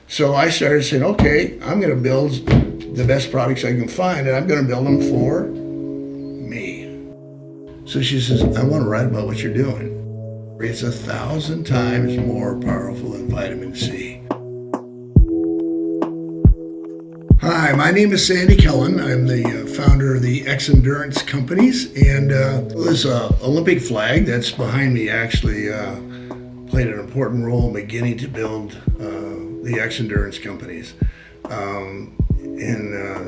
So I started saying, okay, I'm going to build the best products I can find, and I'm going to build them for me. So she says, I want to write about what you're doing. It's 1,000 times more powerful than vitamin C. Hi, my name is Sandy Kellen. I'm the founder of the Xendurance companies, and this Olympic flag that's behind me actually played an important role in beginning to build the Xendurance companies. In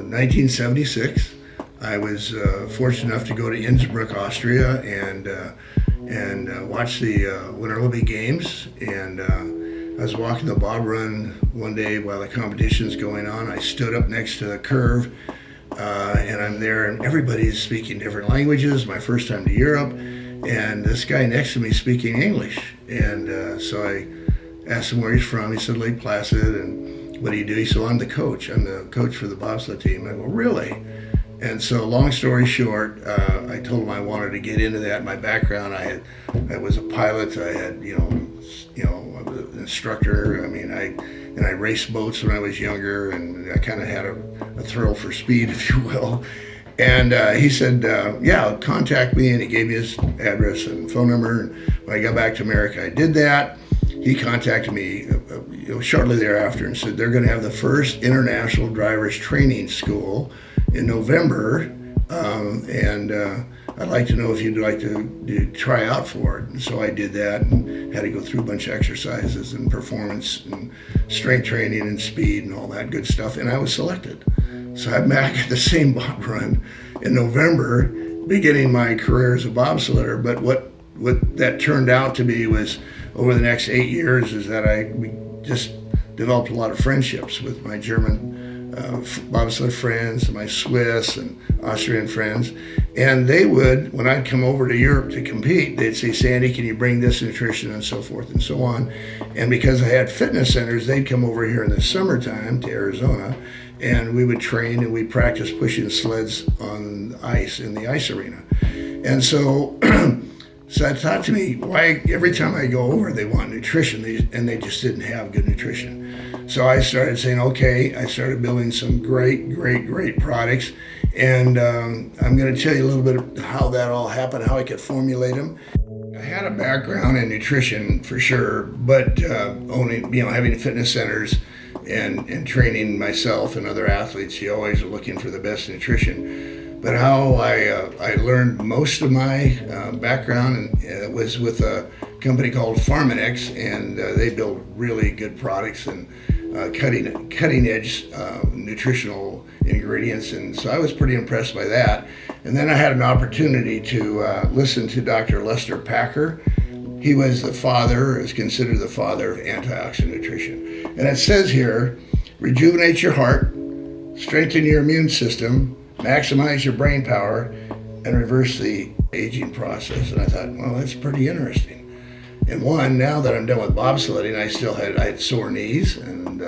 1976, I was fortunate enough to go to Innsbruck, Austria, and watch the Winter Olympic Games. And I was walking the bob run one day while the competition's going on. I stood up next to the curve, and I'm there, and everybody's speaking different languages. My first time to Europe, and this guy next to me speaking English. And so I asked him where he's from. He said Lake Placid. And what do you do? He said, well, I'm the coach. I'm the coach for the bobsled team. I go, really? And so, long story short, I told him I wanted to get into that. My background, I was a pilot. I had, I was an instructor. I raced boats when I was younger, and I kind of had a thrill for speed, if you will. And he said, yeah, contact me, and he gave me his address and phone number. And when I got back to America, I did that. He contacted me shortly thereafter and said they're going to have the first international drivers training school in November, and I'd like to know if you'd like to try out for it. And so I did that and had to go through a bunch of exercises and performance and strength training and speed and all that good stuff, and I was selected. So I'm back at the same bob run in November, beginning my career as a bobsledder. But what that turned out to be was, over the next 8 years, is that we just developed a lot of friendships with my German bobsled friends, my Swiss and Austrian friends. And they would, when I'd come over to Europe to compete, they'd say, Sandy, can you bring this nutrition, and so forth and so on. And because I had fitness centers, they'd come over here in the summertime to Arizona, and we would train and we'd practice pushing sleds on ice in the ice arena. And so I thought to me, why every time I go over, they want nutrition, and they just didn't have good nutrition. So I started saying, okay, I started building some great products, and I'm going to tell you a little bit of how that all happened, how I could formulate them. I had a background in nutrition for sure, but having fitness centers and training myself and other athletes, you always are looking for the best nutrition. But how I learned most of my background was with a company called Pharmanex, and they build really good products and cutting edge nutritional ingredients. And so I was pretty impressed by that. And then I had an opportunity to listen to Dr. Lester Packer. He was is considered the father of antioxidant nutrition. And it says here, rejuvenate your heart, strengthen your immune system, maximize your brain power, and reverse the aging process. And I thought, well, that's pretty interesting. And now that I'm done with bobsledding, I had sore knees and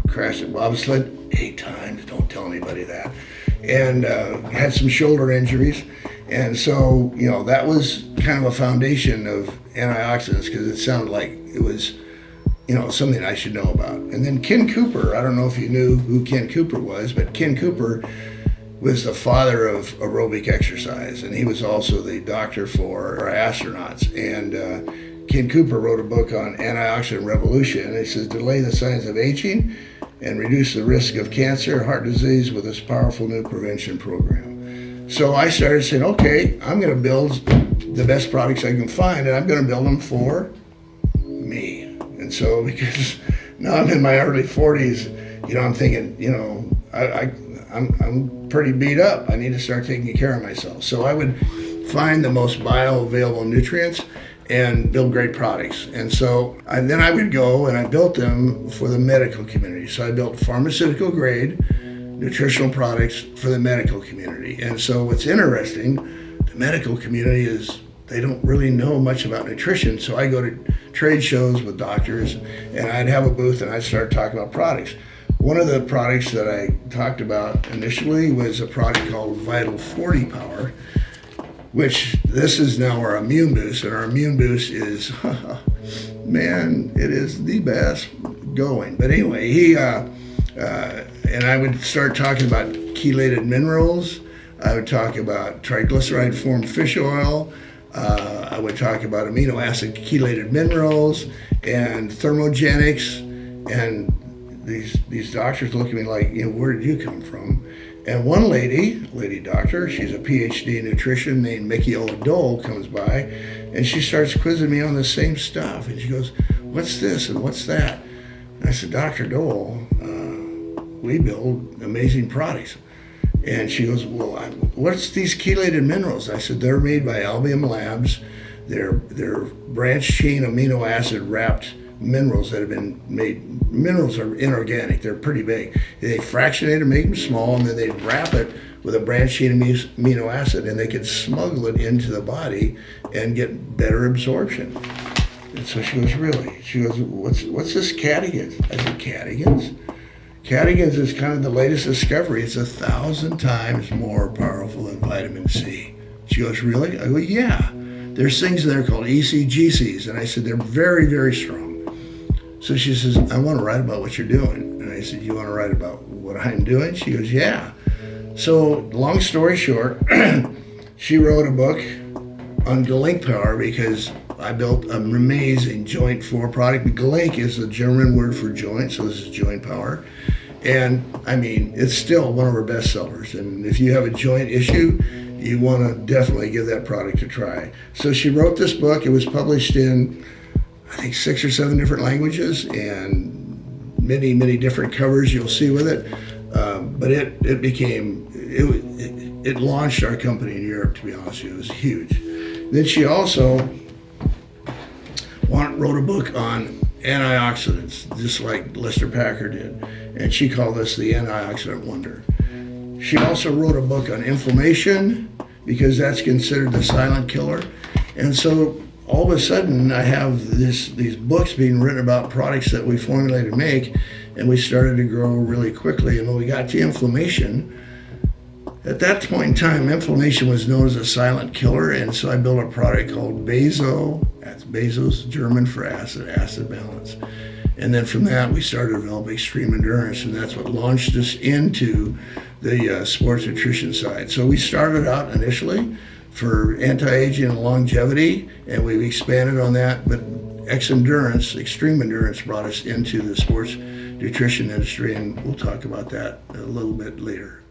crashed at bobsled 8 times. Don't tell anybody that. And had some shoulder injuries. And so, that was kind of a foundation of antioxidants, because it sounded like it was, something I should know about. And then Ken Cooper, I don't know if you knew who Ken Cooper was, but Ken Cooper was the father of aerobic exercise, and he was also the doctor for our astronauts. And Ken Cooper wrote a book on antioxidant revolution, and he says, delay the signs of aging and reduce the risk of cancer, heart disease with this powerful new prevention program. So I started saying, okay, I'm going to build the best products I can find, and I'm going to build them for me. And so, because now I'm in my early 40s, I'm thinking, I'm pretty beat up. I need to start taking care of myself. So I would find the most bioavailable nutrients and build great products. And then I would go and I built them for the medical community. So I built pharmaceutical grade nutritional products for the medical community. And so what's interesting, the medical community they don't really know much about nutrition. So I go to trade shows with doctors, and I'd have a booth and I'd start talking about products. One of the products that I talked about initially was a product called Vital 40 Power, which this is now our immune boost. And our immune boost is, man, it is the best going. But anyway, and I would start talking about chelated minerals. I would talk about triglyceride-formed fish oil. I would talk about amino acid chelated minerals and thermogenics. And these doctors look at me like, where did you come from? And one lady doctor, she's a PhD in nutrition named Mickey Dole, comes by, and she starts quizzing me on the same stuff. And she goes, what's this and what's that? And I said, Dr. Dole, we build amazing products. And she goes, well, what's these chelated minerals? I said, they're made by Albion Labs. They're branched chain amino acid wrapped minerals that have been made. Minerals are inorganic. They're pretty big. They fractionate and make them small, and then they wrap it with a branched chain amino acid, and they can smuggle it into the body and get better absorption. And so she goes, really? She goes, what's this catechins? I said, catechins? Catechins is kind of the latest discovery. It's 1,000 times more powerful than vitamin C. She goes, really? I go, yeah. There's things in there called ECGCs. And I said, they're very, very strong. So she says, I want to write about what you're doing. And I said, you want to write about what I'm doing? She goes, yeah. So long story short, she wrote a book on Gelink Power because I built an amazing joint 4 product. Gelink is the German word for joint, so this is joint power. And I mean, it's still one of our best sellers. And if you have a joint issue, you want to definitely give that product a try. So she wrote this book. It was published in, I think, 6 or 7 different languages and many, many different covers you'll see with it. But it launched our company in Europe, to be honest with you. It was huge. Then she also wrote a book on antioxidants, just like Lester Packard did. And she called this the antioxidant wonder. She also wrote a book on inflammation because that's considered the silent killer. And so all of a sudden I have these books being written about products that we formulate and make, and we started to grow really quickly. And when we got to inflammation, at that point in time, inflammation was known as a silent killer, and so I built a product called Baso. That's Baso's German for acid balance. And then from that, we started to develop Extreme Endurance, and that's what launched us into the sports nutrition side. So we started out initially for anti-aging and longevity, and we've expanded on that, but Xendurance, Extreme Endurance, brought us into the sports nutrition industry, and we'll talk about that a little bit later.